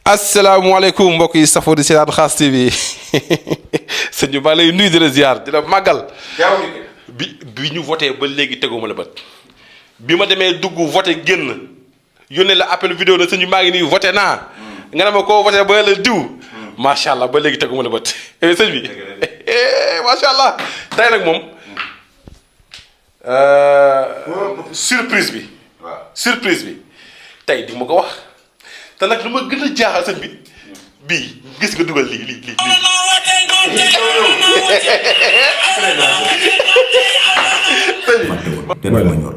asalaamaaleykum mbokk yi safoo di seetaan KHASS TV sëñ bi maa lay nuyu di la ziar di la màggal. bi ñu voté ba léegi teguma la bët bi ma demee dugg voté génn yónnee la appel vidéo na sëñ bi maa ngi nii voté naa. nga ne ma koo voté ba la diw. macha allah ba léegi teguma la bët sëñ bi macha allah tey nag moom surprise bi. surprise bi tey di ma ko wax. te nag lu ma gën a jaaxal sëñ bi bii gis nga dugal lii. ma ñor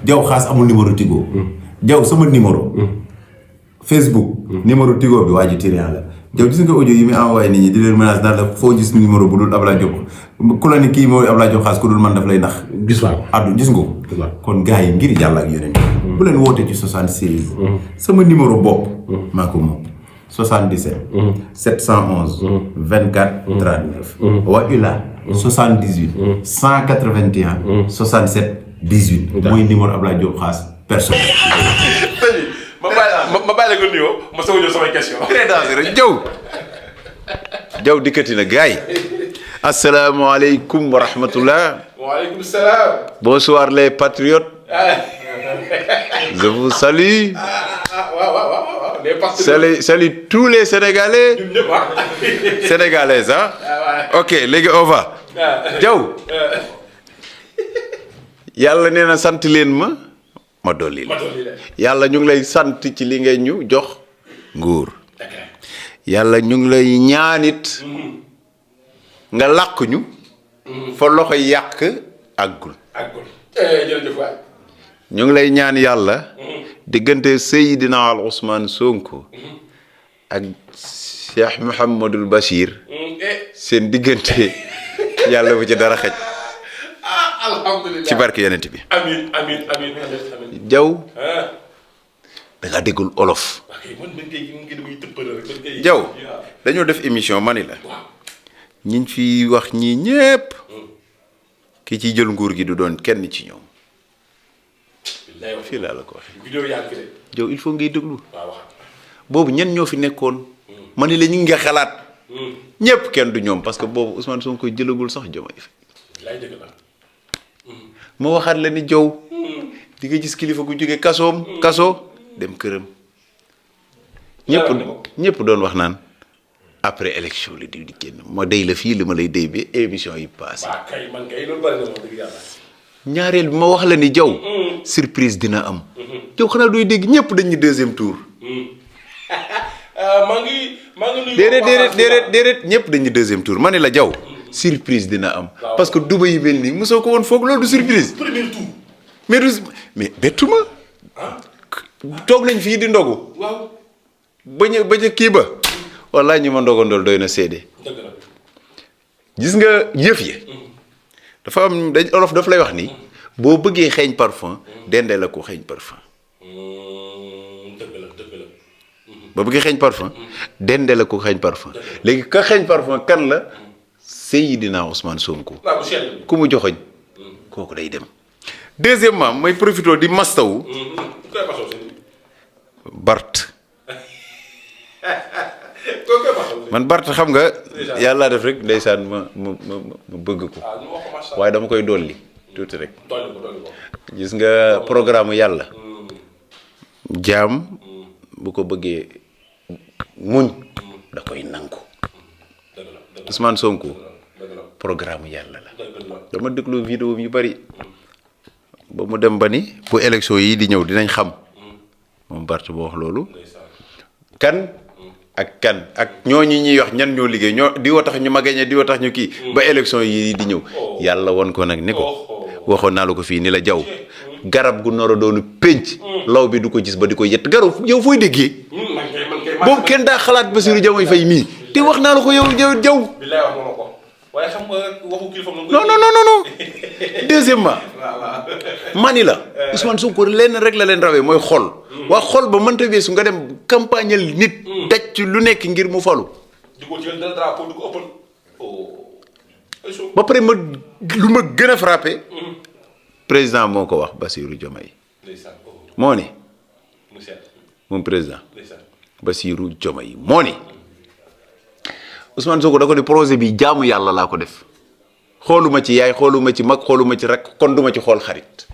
Diaw xaas amul numéro Tigo. Diaw sama numéro. Facebook. numéro Tigo bi waa ji Tyrian la. Diaw gis nga audio yi muy envoyé nit ñi di leen menace naan la foo gis numéro bu dul Ablaye Diop ku la ni kii mooy Ablaye Diop xaas ku dul man daf lay nax. gis naa ko addu gis nga ko. kon gars yi ngir yàlla ak yeneen bu leen woote ci 76. sama numéro bopp. maa ko moom 77. 711. 24 39. wa ila 78. 181. 67 18. mooy numéro Ablaye Diop xaas personnel. ma bàyyi la nga nuyoo ma soog a ñëw samay question. très dangereux Diaw dikkati na gars yi. asalaamaaleykum wa rahmatullah. waaleykum salaam. Bonsoir les patriotes. Je vous salue. Salut tous les Sénégalais. Sénégalaises, hein? Ok, léegi on va. Diaw. Yàlla nee na sant leen ma dolli la. Yàlla ñu ngi lay sant ci li ngay ñu jox nguur. Yàlla ñu ngi lay ñaanit nga làq ñu. fa loxo yàq àggul. jërëjëf waay. ñu ngi lay ñaan yàlla. diggante Seydina Ousmane Sonko. ak Cheikh Mouhamadul Bachir. seen diggante yàlla bu ci dara xej. alhamdulilah ci barke yonent bi. amiin. Diaw da nga déggul olof. Diaw dañoo def émission mani la. ñiñ fi wax ñii ñépp ki ci jël nguur gi du doon kenn ci ñoom. fii laa la ko waxee. Diaw il faut ngay déglu. boobu ñenn ñoo fi nekkoon. mani la ñu ngi xalaat. ñépp kenn du ñoom parce que boobu Ousmane Sonko jëlagul sax Diomaye Faye. ma waxaat la ni Diaw. di nga gis kilifa gu jóge kaso dem këram. ñépp doon wax naan. après élection li di génn ma dey la fii li ma lay dey bi émission yi passé. ñaareel bi ma wax la ni Diaw. surprise dina am. Diaw xanaa dooy dégg ñëpp dañuy deuxième tour. maa ngi déedéet ñëpp dañuy deuxième tour ma ne la Diaw. surprise dina am. parce que duba yi mel nii mosoo ko woon foog loolu du surprise. premier tour. mais bettu ma. toog nañ fii di ndogu. waaw. bañ a kii ba. wallaay ñi ma ndogandool doy na seede. gis nga yëf yi. dafa am olof daf lay wax ni. boo bëggee xeeñ parfum dendee la ko xeeñ parfum. dëgg la. boo bëggee xeeñ parfum dendee la ko xeeñ parfum léegi ka xeeñ parfum kan la Seydina Ousmane Sonko. ku mu joxoñ kooku day dem. deuxièmement may profité di mastawu. Bart. man Bart xam nga yàlla def rek ndeysaan ma bëgg ko waaye dama koy dolli tuuti rek. gis nga programme yàlla jaam bu ko bëggee muñ da koy nangu. Ousmane Sonko programme yàlla la. dama déglu vidéo yu bari ba mu dem ba ni bu élection yi di ñëw dinañ xam moom Bart boo wax loolu kan. ak ñooñu ñuy wax ñan ñoo liggéey di woo tax ñu magañe di woo tax ñu kii ba élection yi di ñëw yàlla won ko nag ni ko waxoon naa la ko fii ni la Diaw garab gu noro doonu pénc law bi du ko gis ba di ko yett garab yow fooy déggee boobu kenn daa xalaat Bassirou Diomaye Faye mii te wax naa la ko yow Diaw waaye xam nga waxu kilifa non deuxièmement mani la Ousmane Sonko lenn rek la leen rawee mooy xol waa xol ba mënta weesu nga dem campagnal nit daj ci lu nekk ngir mu falu ba pare lu ma gën a frappé président moo ko wax Bassirou Diomaye moo ne moom président Bassirou Diomaye moo ni Ousmane Sonko da ko ni projet bi jaamu yàlla laa ko def xooluma ci yaay xooluma ci mag xooluma ci rek kon duma ci xool xarit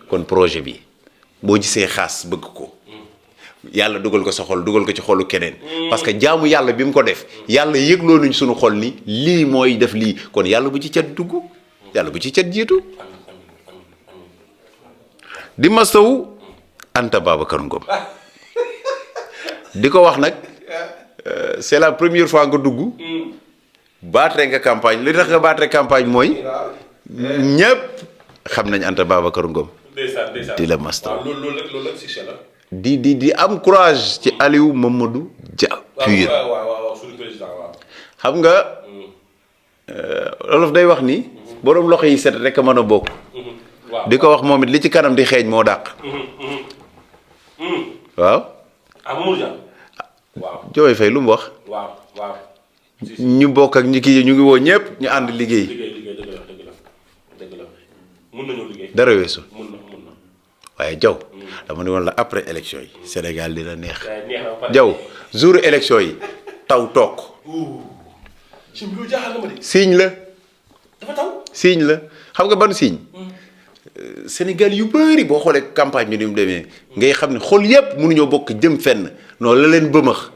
kon projet bi boo gisee xaas bëgg ko yàlla dugal ko sa xol dugal ko ci xolu keneen parce que jaamu yàlla bi mu ko def yàlla yëgloo nañ suñu xol ni lii mooy def lii kon yàlla bu ci cat dugg yàlla bu ci cat jiitu di mastawu Anta Babacar Ngom di ko wax nag c'est la première fois nga dugg baatre nga campagne li tax nga baatre campagne mooy ñëpp xam nañ Anta Babacar Ngom di la mastawu di am courage ci Aliou Mamadou Dia pur xam nga olof day wax ni boroom loxo yi set rek a mën a bokk di ko wax moom it li ci kanam di xeeñ moo dàq waaw Diomaye Faye lu mu wax ñu bokk ak ñi kii ñu ngi woo ñëpp ñu ànd liggéey dara weesu waaye jaw dama ne woon la après élection yi Sénégal dina neex jaw jour élection yi taw toog signe la signe la xam nga ban signe Sénégal yu bëri boo xoolee campagne bi ni mu demee ngay xam ne xol yépp mënuñoo bokk jëm fenn non la leen bëmax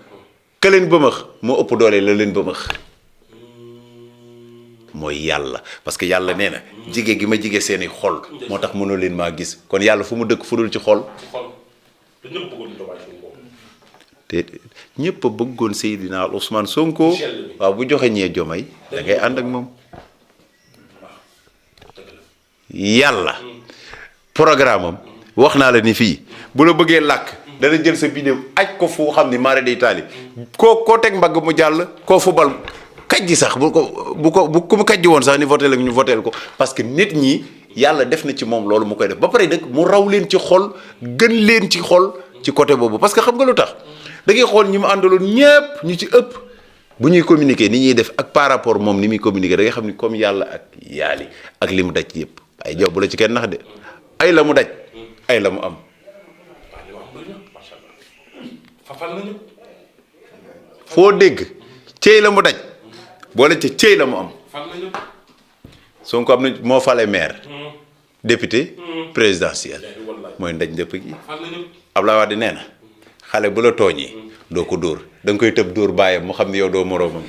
ka leen bëmax moo ëpp doole la leen bëmax mooy yàlla parce que yàlla nee na jige gi ma jige seeni xol moo tax mënoo leen maa gis kon yàlla fu mu dëkk fu dul ci xol te ñëpp a bëggoon Seydina Ousmane Sonko waaw bu joxe ñee Diomaye da ngay ànd ak moom yàlla programme am wax naa la ni fii bu la bëggee làkk dana jël sa bidéo aj ko fu xam ni mara day taali koo teg mbagg mu jàll koo fubal kajji sax bu ku mu kajji woon sax ni voté ak ñu votéel ko parce que nit ñi yàlla def na ci moom loolu mu koy def ba pare nag mu raw leen ci xol gën leen ci xol ci côté boobu parce que xam nga lu tax da ngay xool ñi mu àndaloon ñépp ñu ci ëpp bu ñuy communiquer ni ñuy def ak par rapport moom ni muy communiquer da ngay xam ni comme yàlla ak yaali ak li mu daj yépp ay jow bu la ci kenn nax de ay la mu daj ay la mu am foo dégg cey la mu daj boole ca cey la mu am Sonko am na moo fale maire député présidentiel mooy ndaj ndëpp gi Abdoulaye Wade nee na xale bu la tooñee doo ko dóor da nga koy tëb dóor bàyyam mu xam ne yow doo moroomam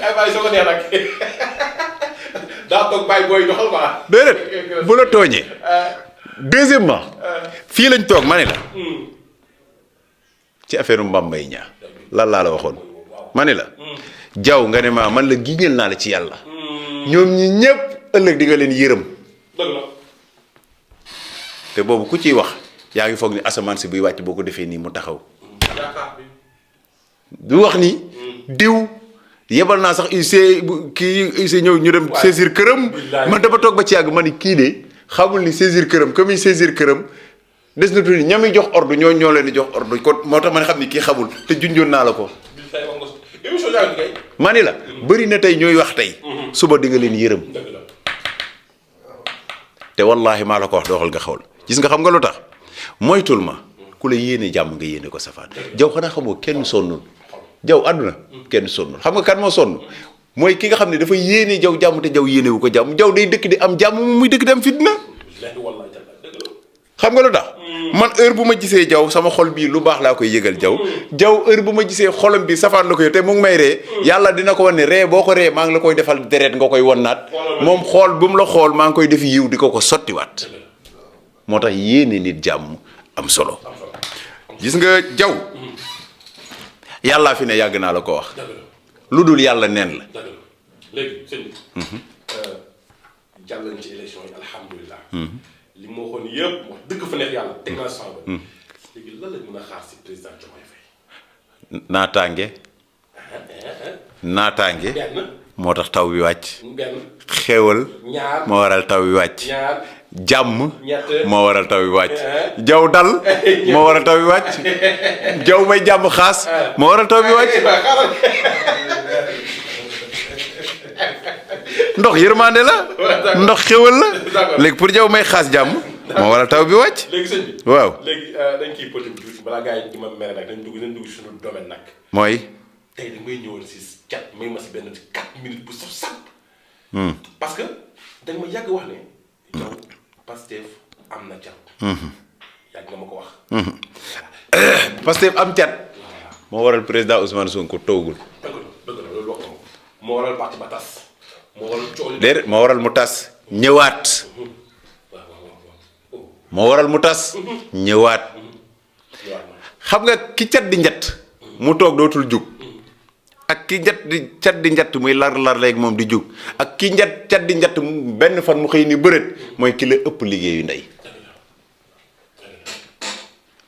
ay bàyyi soo ko neex nag daa toog bàyyi booy doxal quoi. déedéet bu la tooñee deuxièmement fii lañ toog ma ne la ci affaire Mame Mbaye Niang lan laa la waxoon ma ne la jaw nga ne maa man la giñal naa la ci yàlla ñoom ñi ñëpp ëllëg di nga leen yërëm dëgg la te boobu ku ciy wax yaa ngi foog ni asamaan si buy wàcc boo ko defee nii mu taxaw du wax ni diw yebal naa sax UC ñëw ñu dem saisir këram man dama toog ba ci yàgg ma ni kii de xamul ni saisir këram comme muy saisir këram des na tuuti ñami jox ordre ñoo leen di jox ordre kon moo tax ma ne xam ni kii xamul te junjoon naa la ko ma ni la bëri na tey ñooy wax tey suba di nga leen yërëm te wallaahi maa la ko wax dooxal nga xawal gis nga xam nga lu tax moytul ma ku la yéene jàmm nga yéene ko safaan jaw xanaa xamoo kenn sonnul jaw àdduna kenn sonnul xam nga kan moo sonn mooy ki nga xam ne dafa yéene jaw jàmm te jaw yéene wu ko jàmm jaw day dëkk di am jàmm muy dëkk di am fitna xam nga lu tax man heure bu ma gisee jaw sama xol bii lu baax laa koy yëgal jaw heure bu ma gisee xolam bi safaan la koy te mu ngi may ree yàlla dina ko wan ne ree boo ko ree maa ngi la koy defal deret nga koy wannaat moom xool bu mu la xool maa ngi koy def yiw di ko sottiwaat moo tax yéene nit jàmm am solo gis nga jaw yàllaa fi ne yàgg naa la ko wax lu dul yàlla neen la léegi sëñ bi jàll nañ ci élection yi alhamdulilah li ma waxoon yëpp wax dëgg fa neex yàlla teg naa sama bët léegi lan lañ mën a xaar si président Diomaye Faye naataange moo tax taw bi wàcc xéewal moo waral taw bi wàcc jàmm moo waral taw bi wàcc jaw dal moo waral taw bi wàcc jaw may jàmm xaas moo waral taw bi wàcc ndox yërmande la ndox xéwal la léegi pour jaw may xaas jàmm moo waral taw bi wàcc. léegi sëñ bi waaw léegi dañ ciy politique tuuti balaa gars yi di ma mere nag dañ dugg suñu domaine nag. mooy. tey da may ñëwal si cat may ma si benn 4 minutes bu saf saf. parce que dañ ma yàgg wax ne. yow Pastef am na cat. yàgg nga ma ko wax. Pastef am cat. moo waral président Ousmane Sonko toogul. dëgg la loolu wax nga moo waral parti ba tas. moo waral coono. déedéet moo waral mu tas ñëwaat. moo waral mu tas ñëwaat. xam nga ki cat di njett mu toog dootul jug. ak ki cat di njett muy lar léegi moom di jug ak ki cat di njett benn fan mu xëy ni bërët mooy ki la ëpp liggéeyu ndey.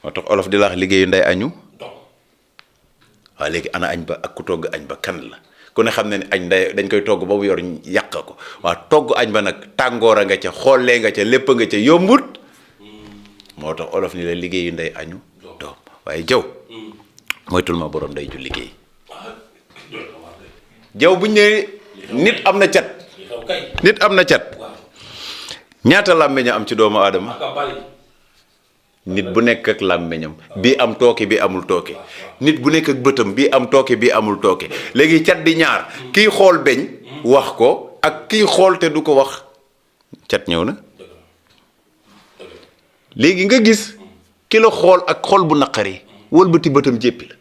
moo tax olof di la wax liggéeyu ndey añu. waaw léegi ana añ ba ak ku togg añ ba kan la ku ne xam ne ni añ ndey dañ koy togg ba mu yor yàq ko waaw togg añ ba nag tàngoor a nga ca xoolee nga ca lépp nga ca yombut. moo tax olof ni la liggéeyu ndey añu doom waaye jaw moytul ma borom ndey ju liggéey. jaw buñ ne nit am na cat. nit am na cat. ñaata làmmeñ am ci doomu aadama. nit bu nekk ak làmmeñam bii am tooke bi amul tooke nit bu nekk ak bëtam bii am tooke bi amul tooke léegi cat di ñaar kii xool beñ wax ko ak kii xool te du ko wax cat ñëw na. léegi nga gis ki la xool ak xool bu naqari wëlbati bëtam jéppi la.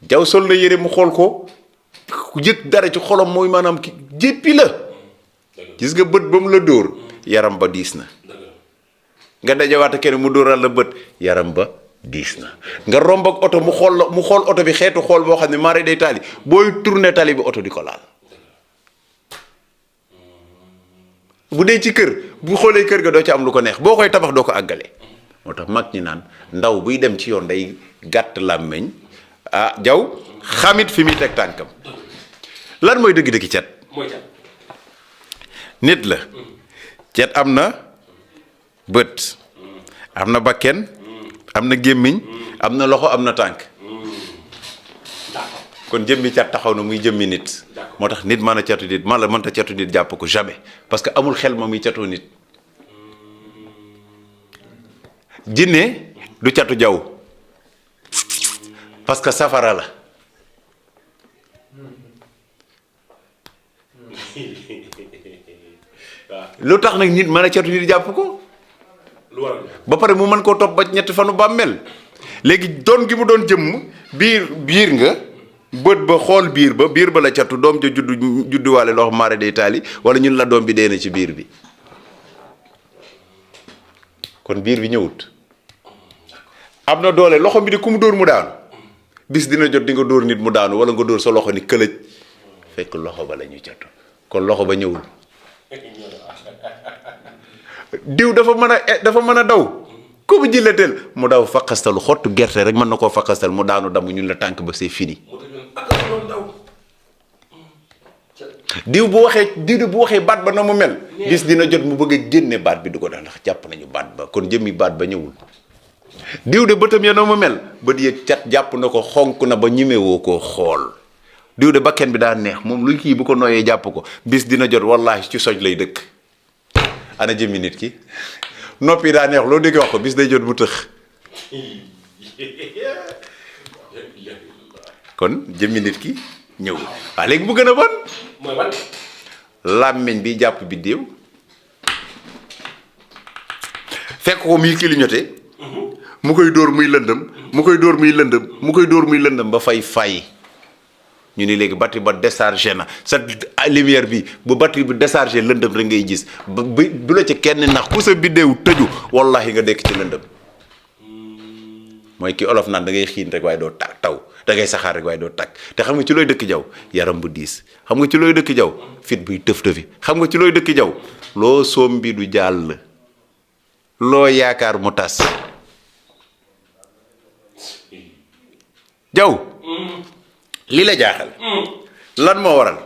jaw sol na yére mu xool ko yëg dara ci xolam mooy maanaam ki jéppi la. gis nga bët ba mu la dóor yaram ba diis na. nga dajawaata kenn mu dóoral la bët yaram ba diis na. nga romb ak oto mu xool oto bi xeetu xool boo xam ne mare day taali booy tourné tali bi oto di ko laal. bu dee ci kër bu xoolee kër ga doo ci am lu ko neex boo koy tabax doo ko àggale. moo tax mag ñi naan ndaw buy dem ci yoon day gàtt làmmeñ jaw xamit fi muy teg tànkam. lan mooy dëgg-dëgg cat. nit la. cat am na bët. am na bakken. am na gémmiñ. am na loxo am na tànk. kon jëmmi cat taxaw na muy jëmmi nit. moo tax nit mën a catu nit man la mënta catu nit jàpp ko jamais parce que amul xel ma muy catoo nit. jinne du catu jaw parce que safara la. lu tax nag nit mën a catu nit jàpp ko. ba pare mu mën koo topp ba ñetti fanu bàmmeel. léegi doon gi mu doon jëmm biir nga. bët ba xool biir ba la catu doom ja judduwaale loo xam maare day taali wala ñun la doom bi dee na ci biir bi kon biir bi ñëwut. am na doole loxo bi di ku mu dóor mu daanu bis dina jot di nga dóor nit mu daanu wala nga dóor sa loxo ni këlëj fekk loxo ba la ñu catu kon loxo ba ñëwul. diw dafa mën a daw ku mu jillateel mu daw faqastalu xottu gerte rek mën na koo faqastal mu daanu damm ñun la tànk ba c'est fini. diw bu waxee baat ba na mu mel bis dina jot mu bëgg a génne baat bi du ko def ndax jàpp nañu baat ba kon jëmmi baat ba ñëwul. diw de bëtam ya na mu mel bët ya cat jàpp na ko xonk na ba ñimewoo koo xool. diw de bakken bi daa neex moom luy kii bu ko nooyee jàpp ko bis dina jot wallahi ci soj lay dëkk. ana jëmmi nit ki noppi daa neex loo dégg wax ko bis day jot mu tëx. kon jëmmi nit ki ñëw waaw léegi bu gën a bon. mooy ban. làmmiñ bi jàpp biddéew fekk ko muy clignoté mu koy dóor muy lëndëm mu koy dóor muy lëndëm ba fay ñu ni léegi batterie ba déchargé na sa lumière bi bu batterie bi déchargé lëndëm rek ngay gis bu la ci kenn nax ku sa biddéew tëju wallahi nga dekk ci lëndëm. mooy ki olof naan da ngay xiin rek waaye doo taw da ngay saxaar rek waaye doo tàkk te xam nga ci looy dëkk jaw yaram bu diis xam nga ci looy dëkk jaw fit buy tëf-tëfi xam nga ci looy dëkk jaw loo soom bi du jàll loo yaakaar mu tas jaw li la jaaxal lan moo waral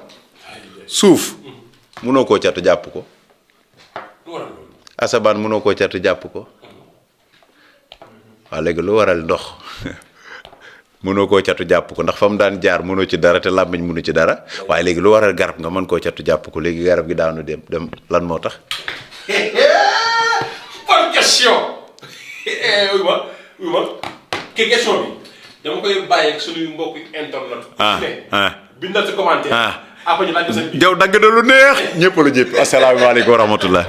suuf munoo koo catu jàpp ko asamaan munoo koo catu jàpp ko waaw léegi lu waral ndox mënoo koo catu jàpp ko ndax fa mu daan jaar mënoo ci dara te làmmiñ mënu ci dara waaye léegi lu waral garab nga mën koo catu jàpp ko léegi garab gi daanu dem lan moo tax. bonne question. oui ma question bi dama koy bàyyi ak suñuy mbokku internet. bindal ci commentaire. après ñu laaj ko seen bi. jaw dagg na lu neex. ñëpp la jëpp asalaamaaleykum wa rahmatullah.